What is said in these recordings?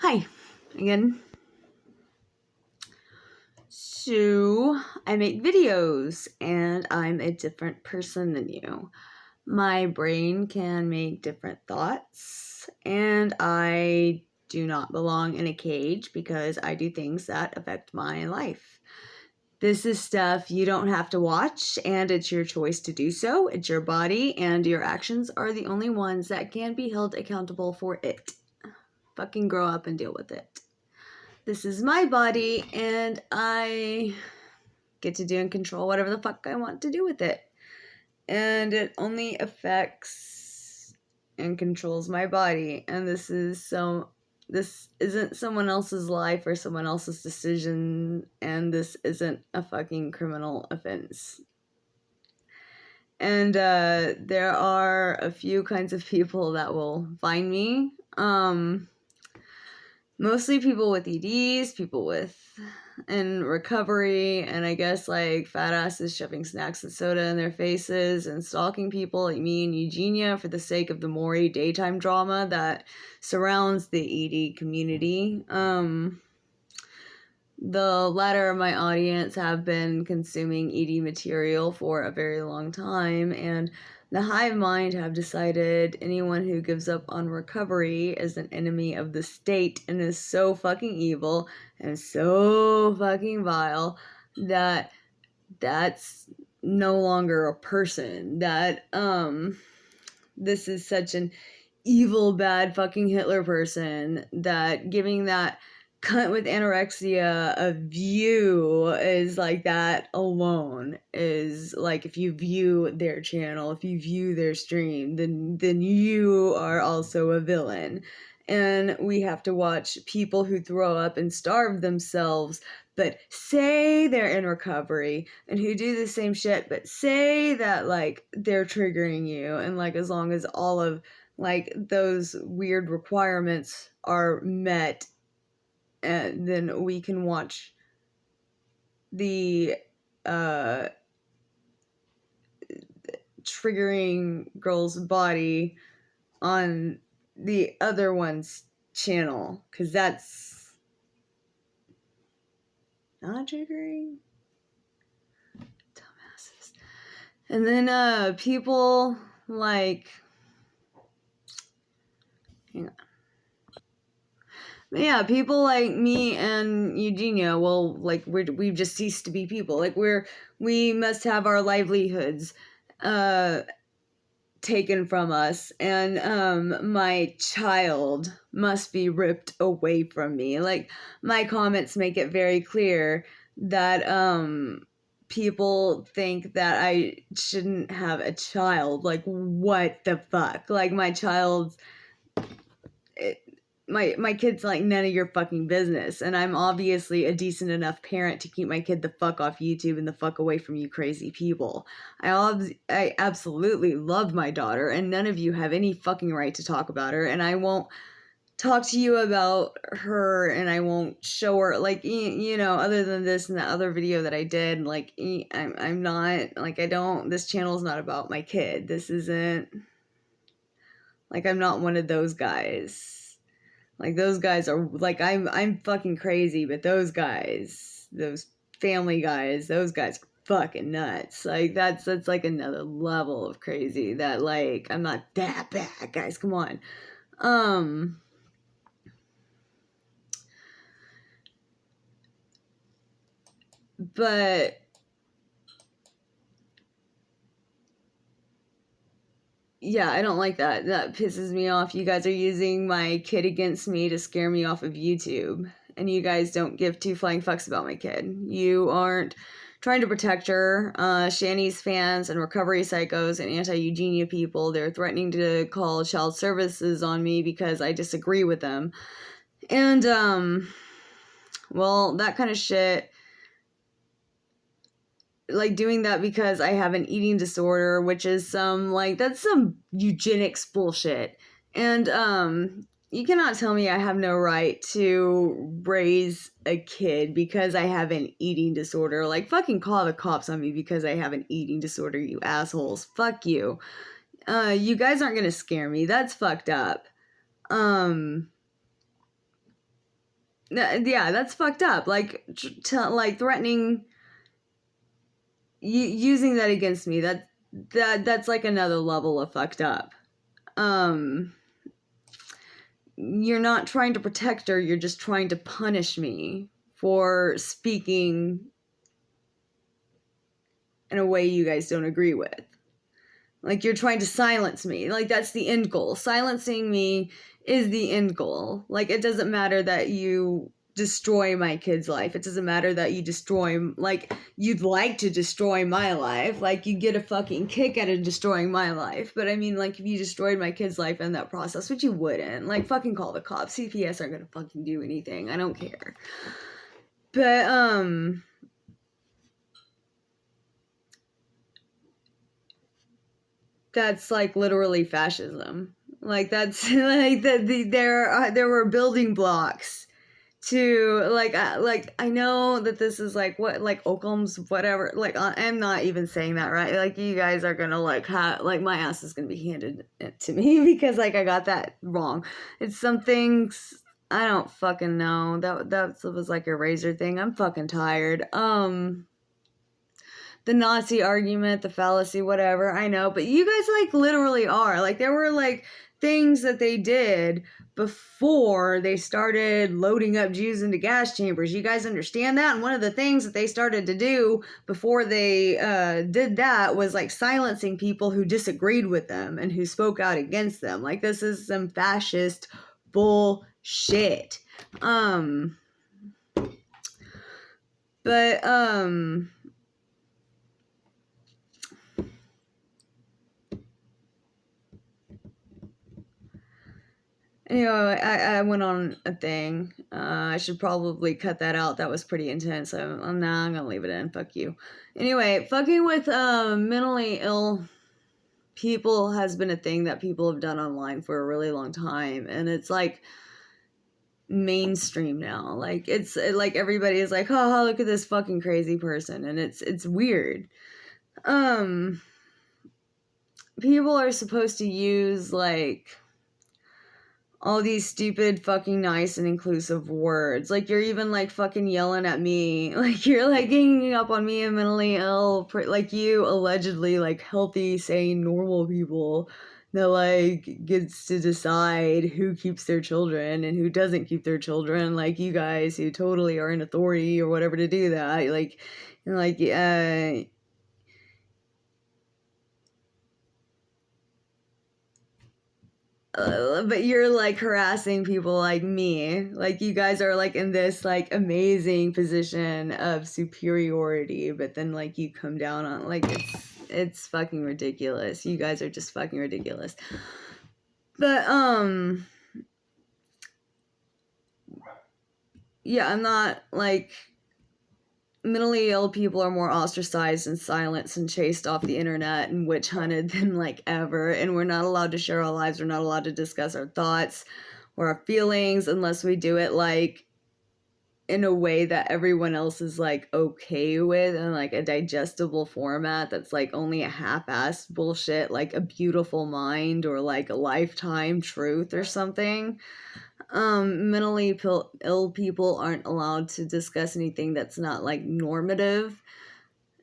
Hi, again. So, I make videos and I'm a different person than you. My brain can make different thoughts, and I do not belong in a cage because I do things that affect my life. This is stuff you don't have to watch, and it's your choice to do so. It's your body, and your actions are the only ones that can be held accountable for it. Fucking grow up and deal with it. This is my body, and I get to do and control whatever the fuck I want to do with it. And it only affects and controls my body. And this isn't someone else's life or someone else's decision, and this isn't a fucking criminal offense. And there are a few kinds of people that will find me. Mostly people with EDs, people in recovery, and I guess like fat asses shoving snacks and soda in their faces and stalking people like me and Eugenia for the sake of the Maury daytime drama that surrounds the ED community. The latter of my audience have been consuming ED material for a very long time, and the hive mind have decided anyone who gives up on recovery is an enemy of the state and is so fucking evil and so fucking vile that that's no longer a person. That this is such an evil, bad fucking Hitler person that giving that cunt with anorexia a view is like that alone is like, if you view their channel, if you view their stream, then you are also a villain. And we have to watch people who throw up and starve themselves but say they're in recovery, and who do the same shit but say that like they're triggering you, and like as long as all of like those weird requirements are met, and then we can watch the triggering girl's body on the other one's channel, because that's not triggering. Dumbasses. And then people like, hang on. Yeah, people like me and Eugenia, well, like we've just ceased to be people. Like we must have our livelihoods taken from us, and my child must be ripped away from me. Like, my comments make it very clear that people think that I shouldn't have a child. Like, what the fuck? Like, my child's my kid's like none of your fucking business, and I'm obviously a decent enough parent to keep my kid the fuck off YouTube and the fuck away from you crazy people. I absolutely love my daughter, and none of you have any fucking right to talk about her, and I won't talk to you about her, and I won't show her, like, you know, other than this and that other video that I did. Like, I'm not, like, this channel's not about my kid. This isn't, like, I'm not one of those guys. Like, those guys are, like, I'm fucking crazy, but those guys, those family guys, those guys are fucking nuts. Like, that's like another level of crazy that, like, I'm not that bad, guys, come on. But yeah, I don't like that. That pisses me off. You guys are using my kid against me to scare me off of YouTube. And you guys don't give two flying fucks about my kid. You aren't trying to protect her. Shani's fans and recovery psychos and anti-Eugenia people, they're threatening to call child services on me because I disagree with them. And, well, that kind of shit, like, doing that because I have an eating disorder, which is that's some eugenics bullshit. And you cannot tell me I have no right to raise a kid because I have an eating disorder. Like, fucking call the cops on me because I have an eating disorder, you assholes. Fuck you. You guys aren't gonna scare me. That's fucked up. Yeah, that's fucked up. Like, like threatening, using that against me. That's like another level of fucked up. You're not trying to protect her. You're just trying to punish me for speaking in a way you guys don't agree with. Like, you're trying to silence me. Like, that's the end goal. Silencing me is the end goal. Like, it doesn't matter that you destroy my kid's life. It doesn't matter that you destroy, like, you'd like to destroy my life. Like, you get a fucking kick out of destroying my life. But I mean, like, if you destroyed my kid's life in that process, which you wouldn't, like, fucking call the cops. CPS aren't gonna fucking do anything. I don't care. But, that's like literally fascism. Like, that's like there were building blocks to like I know that this is like what, like Occam's whatever, like I'm not even saying that right. Like, you guys are gonna like like my ass is gonna be handed to me because like I got that wrong. It's some things I don't fucking know. That was like a razor thing. I'm fucking tired. The Nazi argument, the fallacy, whatever, I know, but you guys like literally are. Like, there were like things that they did before they started loading up Jews into gas chambers. You guys understand that? And one of the things that they started to do before they did that was like silencing people who disagreed with them and who spoke out against them. Like, this is some fascist bullshit. But anyway, I went on a thing. I should probably cut that out. That was pretty intense. I'm gonna leave it in. Fuck you. Anyway, fucking with mentally ill people has been a thing that people have done online for a really long time, and it's like mainstream now. Like, it's like everybody is like, oh, look at this fucking crazy person, and it's weird. People are supposed to use like all these stupid fucking nice and inclusive words. Like, you're even like fucking yelling at me. Like, you're like ganging up on me and mentally ill, like you allegedly like healthy, sane, normal people that like gets to decide who keeps their children and who doesn't keep their children. Like, you guys who totally are in authority or whatever to do that. Like, but you're like harassing people like me. Like, you guys are like in this like amazing position of superiority, but then like you come down on like it's fucking ridiculous. You guys are just fucking ridiculous. But yeah, I'm not like, mentally ill people are more ostracized and silenced and chased off the internet and witch hunted than like ever, and we're not allowed to share our lives. We're not allowed to discuss our thoughts or our feelings unless we do it like in a way that everyone else is like okay with, and like a digestible format that's like only a half-assed bullshit, like A Beautiful Mind or like a Lifetime Truth or something. Mentally ill people aren't allowed to discuss anything that's not like normative,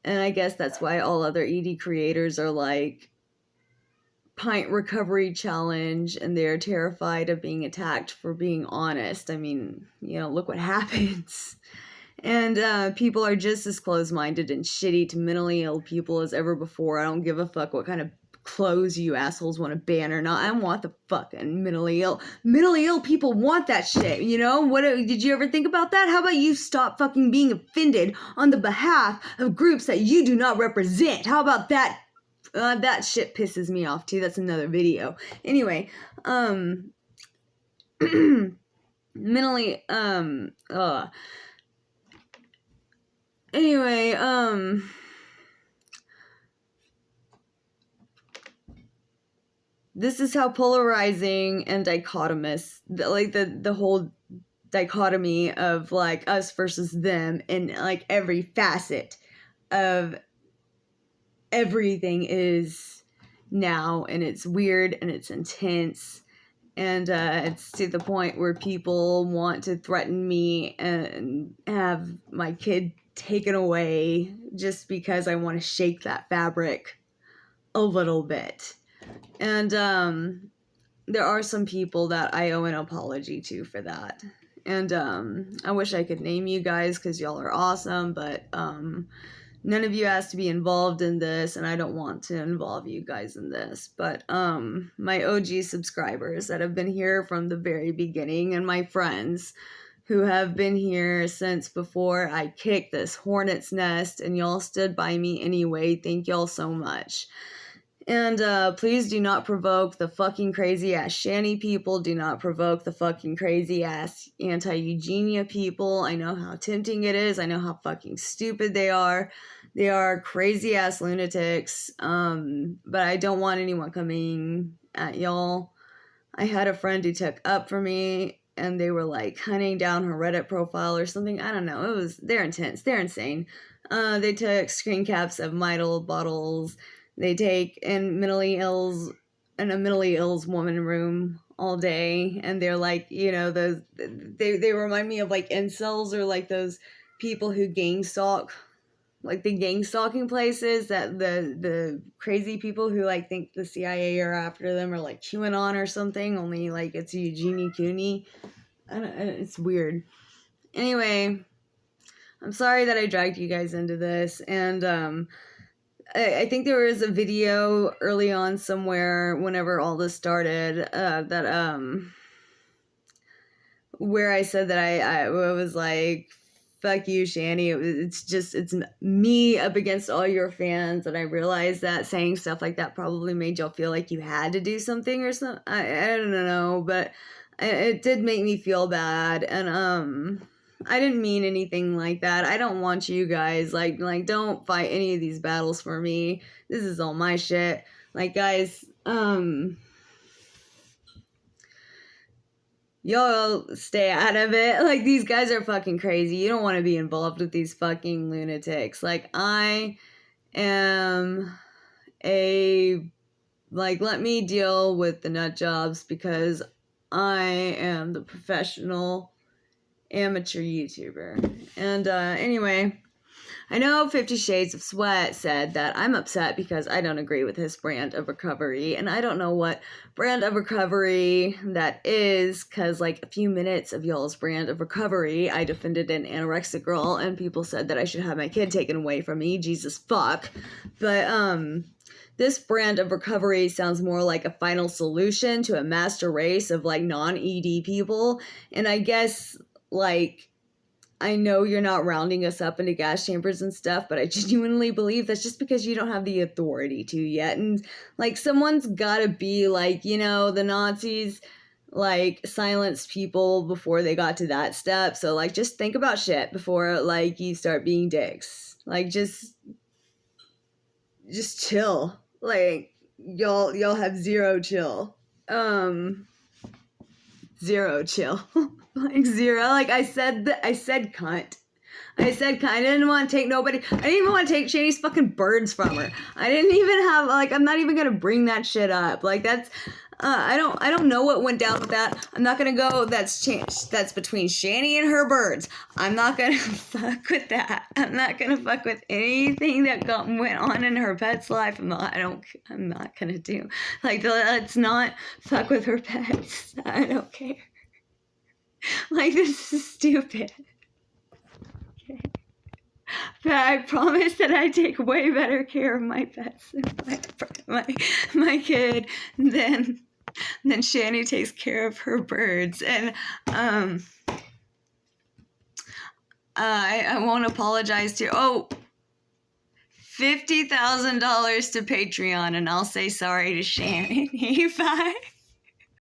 and I guess that's why all other ED creators are like pint recovery challenge, and they're terrified of being attacked for being honest. I mean, you know, look what happens. And people are just as closed-minded and shitty to mentally ill people as ever before. I don't give a fuck what kind of clothes you assholes want to ban or not. I want the fucking mentally ill people want that shit, you know? What did you ever think about that? How about you stop fucking being offended on the behalf of groups that you do not represent? How about that? That shit pisses me off too. That's another video. Anyway, mentally anyway, this is how polarizing and dichotomous, like the whole dichotomy of like us versus them in like every facet of everything is now, and it's weird and it's intense, And it's to the point where people want to threaten me and have my kid taken away just because I want to shake that fabric a little bit. And there are some people that I owe an apology to for that. And I wish I could name you guys because y'all are awesome, but none of you asked to be involved in this, and I don't want to involve you guys in this. But my OG subscribers that have been here from the very beginning, and my friends who have been here since before I kicked this hornet's nest, and y'all stood by me anyway. Thank y'all so much. And please do not provoke the fucking crazy ass Shanny people. Do not provoke the fucking crazy ass anti-Eugenia people. I know how tempting it is. I know how fucking stupid they are. They are crazy ass lunatics. But I don't want anyone coming at y'all. I had a friend who took up for me, and they were like hunting down her Reddit profile or something. I don't know. They're intense. They're insane. They took screen caps of Midol bottles. They take in a mentally ill woman room all day, and they're like, you know, those they remind me of like incels, or like those people who gang stalk, like the gang stalking places that the crazy people who like think the CIA are after them, or like QAnon or something, only like it's Eugenie Cooney. It's weird. Anyway, I'm sorry that I dragged you guys into this, and I think there was a video early on somewhere whenever all this started where I said that I was like, fuck you, Shanny. It's me up against all your fans, and I realized that saying stuff like that probably made y'all feel like you had to do something or something. I don't know, but it did make me feel bad, and I didn't mean anything like that. I don't want you guys, like, don't fight any of these battles for me. This is all my shit. Like, guys, y'all stay out of it. Like, these guys are fucking crazy. You don't want to be involved with these fucking lunatics. Like, I am let me deal with the nut jobs, because I am the professional amateur YouTuber. And anyway, I know 50 Shades of Sweat said that I'm upset because I don't agree with his brand of recovery, and I don't know what brand of recovery that is, because like a few minutes of y'all's brand of recovery, I defended an anorexic girl, and people said that I should have my kid taken away from me. Jesus fuck. But this brand of recovery sounds more like a final solution to a master race of like non-ED people, and I guess, like, I know you're not rounding us up into gas chambers and stuff, but I genuinely believe that's just because you don't have the authority to yet. And like, someone's gotta be like, you know, the Nazis like silenced people before they got to that step. So like, just think about shit before like you start being dicks. Like, just chill. Like, y'all have zero chill. Zero chill. Like, zero. Like, I said cunt. I said cunt. I didn't want to take nobody. I didn't even want to take Shanny's fucking birds from her. I didn't even have, like, I'm not even gonna bring that shit up. Like, that's, I don't know what went down with that. I'm not gonna go, that's changed. That's between Shanny and her birds. I'm not gonna fuck with that. I'm not gonna fuck with anything that went on in her pet's life. I'm not gonna do. Like, let's not fuck with her pets. I don't care. Like, this is stupid. Okay. But I promise that I take way better care of my pets and my kid than Shanny takes care of her birds. And I won't apologize to $50,000 to Patreon, and I'll say sorry to Shanny. Bye.